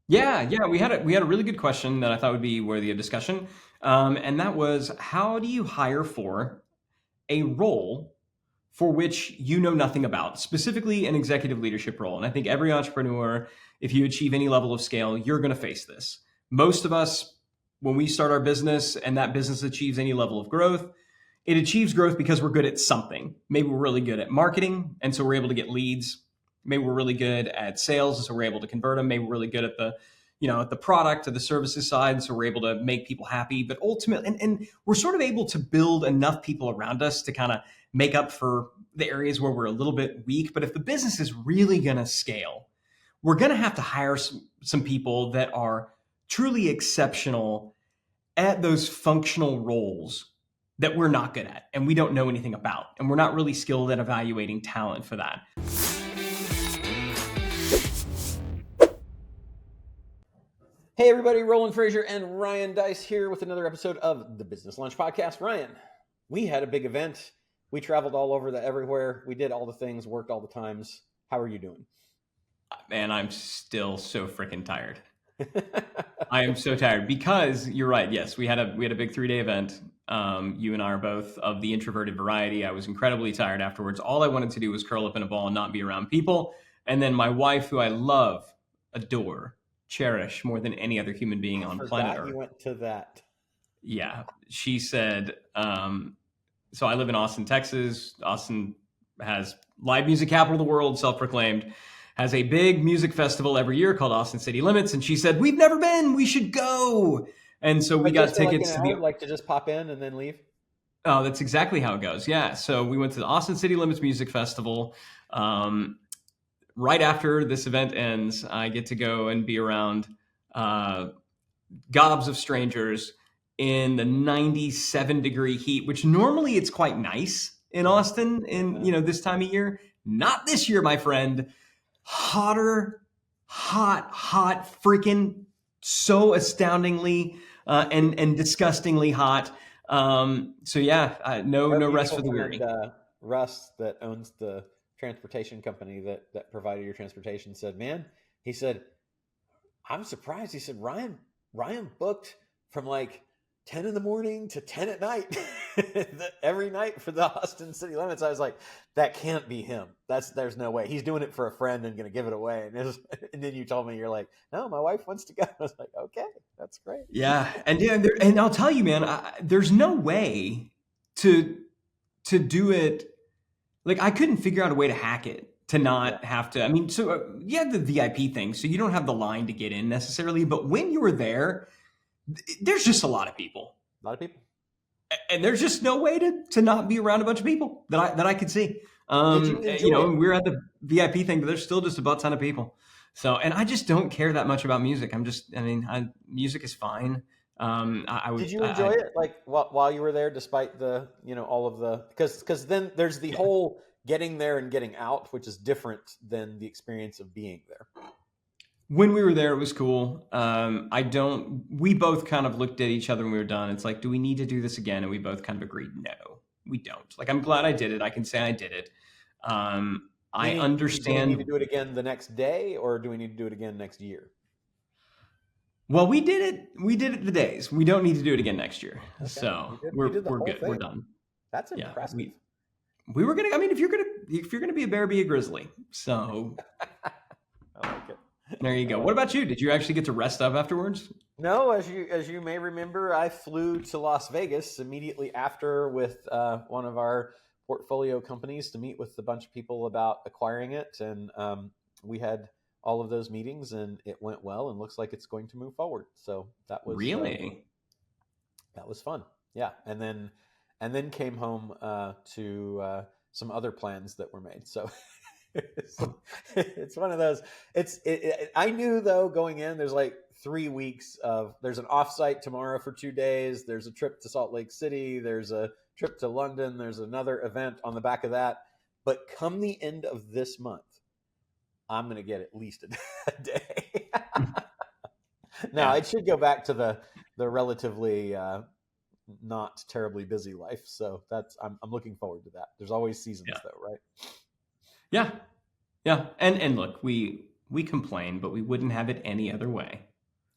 Yeah. We had a really good question that I thought would be worthy of discussion, and that was how do you hire for a role for which you know nothing about, specifically an executive leadership role. And I think every entrepreneur, if you achieve any level of scale, you're going to face this. Most of us, when we start our business and that business achieves any level of growth, it achieves growth because we're good at something. Maybe we're really good at marketing, and so we're able to get leads. Maybe we're really good at sales, and so we're able to convert them. Maybe we're really good at the product or the services side, so we're able to make people happy. But ultimately, and we're sort of able to build enough people around us to kind of make up for the areas where we're a little bit weak. But if the business is really going to scale, we're going to have to hire some people that are truly exceptional at those functional roles that we're not good at and we don't know anything about. And we're not really skilled at evaluating talent for that. Hey everybody, Roland, Frasier, and Ryan Deiss here with another episode of the Business Lunch Podcast. Ryan, we had a big event. We traveled all over everywhere. We did all the things, worked all the times. How are you doing? Man, I'm still so freaking tired. I am so tired because you're right. Yes, we had a big 3-day event. You and I are both of the introverted variety. I was incredibly tired afterwards. All I wanted to do was curl up in a ball and not be around people. And then my wife, who I love, adore, cherish more than any other human being on planet Earth. You went to that. Yeah, she said. So I live in Austin, Texas. Austin has live music capital of the world, self-proclaimed. Has a big music festival every year called Austin City Limits, and she said, "We've never been. We should go." And so we got tickets to the like to just pop in and then leave. Oh, that's exactly how it goes. Yeah. So we went to the Austin City Limits Music Festival. Right after this event ends, I get to go and be around gobs of strangers in the 97-degree heat, which normally it's quite nice in Austin in this time of year. Not this year, my friend. Hotter, hot, freaking so astoundingly and disgustingly hot. So yeah, no rest for the weary. Russ, that owns the transportation company that provided your transportation, said, "Man," he said, "I'm surprised." He said, "Ryan booked from like 10 in the morning to 10 at night every night for the Austin City Limits." I was like, that can't be him. There's no way. He's doing it for a friend and going to give it away. And then you told me, you're like, "No, my wife wants to go." I was like, okay, that's great. Yeah. And I'll tell you, man, there's no way to do it. Like, I couldn't figure out a way to hack it to not have to. I mean, so you have the VIP thing, so you don't have the line to get in necessarily. But when you were there, there's just a lot of people. A lot of people. And there's just no way to not be around a bunch of people that I could see. We're at the VIP thing, but there's still just a butt ton of people. So, and I just don't care that much about music. Music is fine. Did you enjoy it? Like while you were there, despite the, all of the, because then there's the whole getting there and getting out, which is different than the experience of being there. When we were there, it was cool. We both kind of looked at each other when we were done. It's like, do we need to do this again? And we both kind of agreed, no, we don't. Like, I'm glad I did it. I can say I did it. I understand. Do we need to do it again the next day, or do we need to do it again next year? Well, we did it the days. We don't need to do it again next year. Okay. So we're good. Thing. We're done. That's impressive. Yeah, we were gonna. I mean, if you're gonna be a bear, be a grizzly. So I like it. There you go. What about you? Did you actually get to rest up afterwards? No, as you may remember, I flew to Las Vegas immediately after with one of our portfolio companies to meet with a bunch of people about acquiring it, and we had all of those meetings, and it went well, and looks like it's going to move forward. So that was really that was fun. Yeah, and then came home to some other plans that were made. So. It's one of those. I knew though going in, there's like 3 weeks of. There's an offsite tomorrow for 2 days. There's a trip to Salt Lake City. There's a trip to London. There's another event on the back of that. But come the end of this month, I'm going to get at least a day. Now it should go back to the relatively not terribly busy life. So I'm looking forward to that. There's always seasons though, right? Yeah. And look, we We complain, but we wouldn't have it any other way.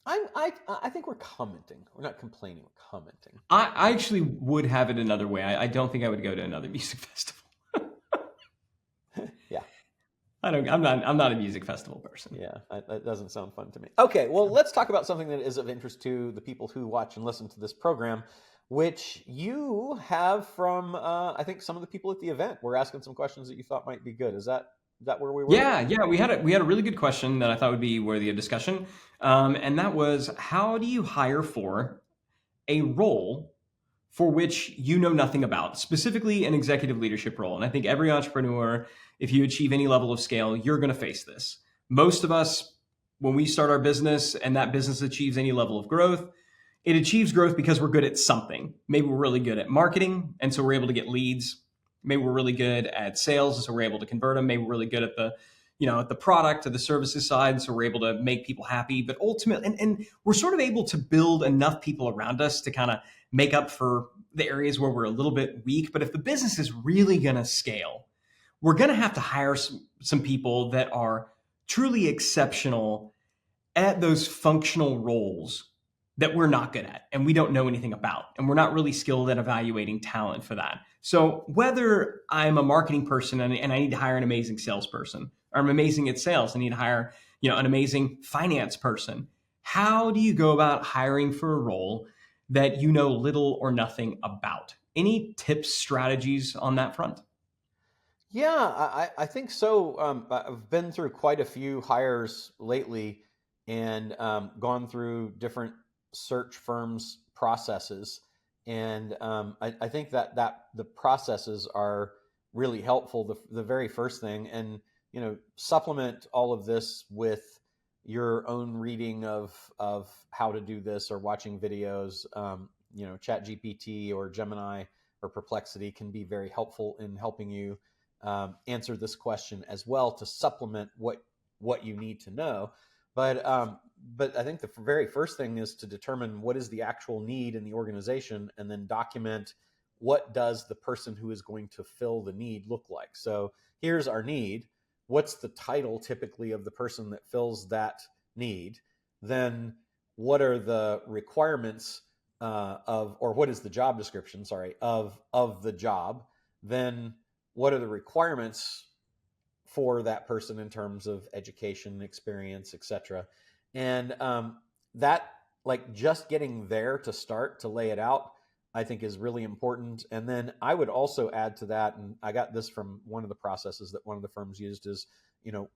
I think we're commenting. We're not complaining. We're commenting. I actually would have it another way. I don't think I would go to another music festival. Yeah. I'm not a music festival person. Yeah, that doesn't sound fun to me. Okay, well, let's talk about something that is of interest to the people who watch and listen to this program, which you have from, I think, some of the people at the event. We're asking some questions that you thought might be good. Is that where we were? Yeah, we had a really good question that I thought would be worthy of discussion, and that was, how do you hire for a role for which you know nothing about, specifically an executive leadership role? And I think every entrepreneur, if you achieve any level of scale, you're going to face this. Most of us, when we start our business and that business achieves any level of growth, it achieves growth because we're good at something. Maybe we're really good at marketing, and so we're able to get leads. Maybe we're really good at sales, and so we're able to convert them. Maybe we're really good at at the product or the services side, so we're able to make people happy. But ultimately, and we're sort of able to build enough people around us to kind of make up for the areas where we're a little bit weak. But if the business is really going to scale, we're going to have to hire some people that are truly exceptional at those functional roles that we're not good at and we don't know anything about. And we're not really skilled at evaluating talent for that. So whether I'm a marketing person and I need to hire an amazing salesperson, or I'm amazing at sales, I need to hire, an amazing finance person. How do you go about hiring for a role that you know little or nothing about? Any tips, strategies on that front? Yeah, I think so. I've been through quite a few hires lately and gone through different search firms' processes. And I think that the processes are really helpful. The very first thing, and supplement all of this with your own reading of how to do this or watching videos. Chat GPT or Gemini or Perplexity can be very helpful in helping you answer this question as well, to supplement what you need to know. But I think the very first thing is to determine what is the actual need in the organization, and then document what does the person who is going to fill the need look like. So here's our need. What's the title typically of the person that fills that need? Then what are the requirements or what is the job description, of the job? Then what are the requirements for that person in terms of education, experience, etc. And that, like, just getting there to start to lay it out, I think is really important. And then I would also add to that, and I got this from one of the processes that one of the firms used, is,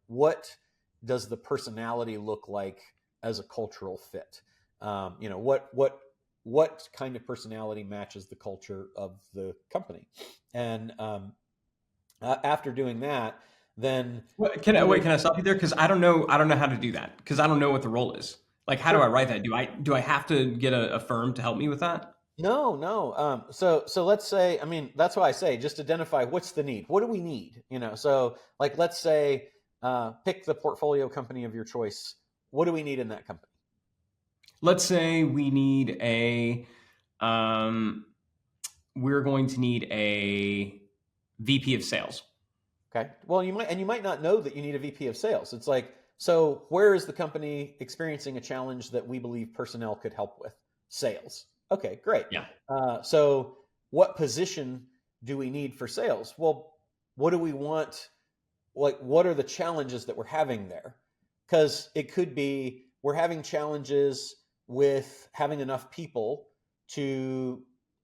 what does the personality look like as a cultural fit? What kind of personality matches the culture of the company? And after doing that, then Can I stop you there? Because I don't know how to do that, because I don't know what the role is. Like, how do I sure. write that? Do I have to get a firm to help me with that? No. So let's say, I mean, that's why I say just identify what's the need. What do we need? So like, let's say, pick the portfolio company of your choice. What do we need in that company? Let's say we're going to need a VP of sales. Okay. Well, you might not know that you need a VP of sales. It's like, so where is the company experiencing a challenge that we believe personnel could help with? Sales. Okay, great. Yeah. So what position do we need for sales? Well, what do we want? Like, what are the challenges that we're having there? Because it could be we're having challenges with having enough people to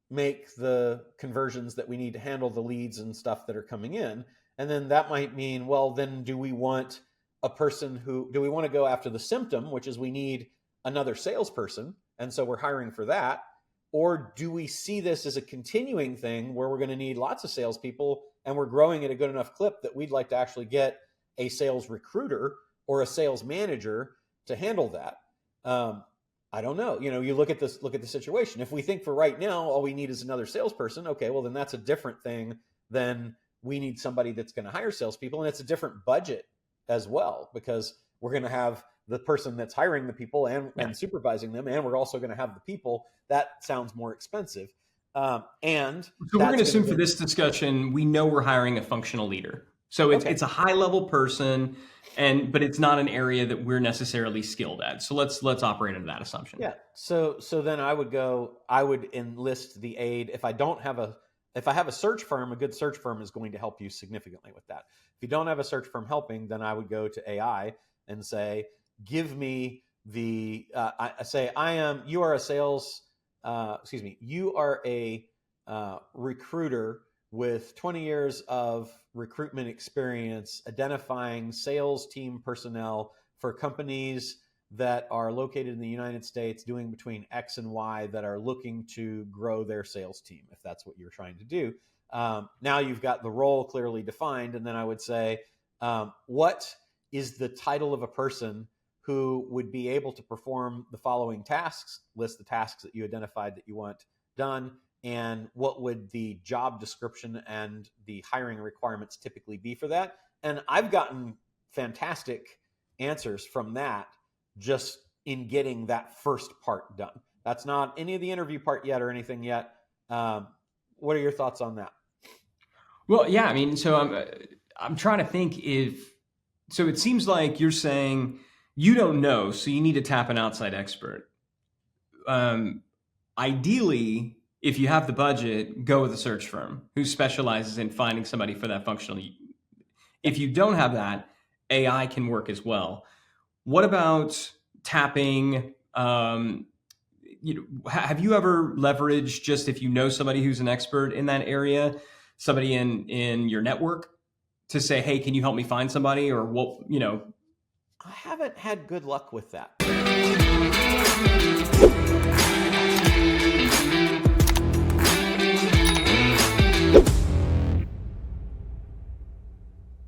make the conversions that we need to handle the leads and stuff that are coming in. And then that might mean, well, then do we want to go after the symptom, which is we need another salesperson, and so we're hiring for that? Or do we see this as a continuing thing where we're going to need lots of salespeople and we're growing at a good enough clip that we'd like to actually get a sales recruiter or a sales manager to handle that? I don't know. You look at the situation. If we think for right now, all we need is another salesperson, okay, well, then that's a different thing than we need somebody that's going to hire salespeople. And it's a different budget as well, because we're going to have the person that's hiring the people and supervising them, and we're also going to have the people. That sounds more expensive. And So we're going to assume for this discussion, we know we're hiring a functional leader. So Okay. it's a high level person, but it's not an area that we're necessarily skilled at. So let's operate under that assumption. Yeah. So then I would enlist the aid. If I have a search firm, a good search firm is going to help you significantly with that. If you don't have a search firm helping, then I would go to AI and say, give me I say, you are a you are a recruiter with 20 years of recruitment experience identifying sales team personnel for companies that are located in the United States doing between X and Y that are looking to grow their sales team, if that's what you're trying to do. Now you've got the role clearly defined. And then I would say, what is the title of a person who would be able to perform the following tasks? List the tasks that you identified that you want done. And what would the job description and the hiring requirements typically be for that? And I've gotten fantastic answers from that just in getting that first part done. That's not any of the interview part yet or anything yet. What are your thoughts on that? Well, yeah, I mean, so I'm trying to think if so. It seems like you're saying you don't know, so you need to tap an outside expert. Ideally, if you have the budget, go with a search firm who specializes in finding somebody for that functional. If you don't have that, AI can work as well. What about tapping? Have you ever leveraged, just if you know somebody who's an expert in that area, somebody in your network, to say, hey, can you help me find somebody? Or what? I haven't had good luck with that.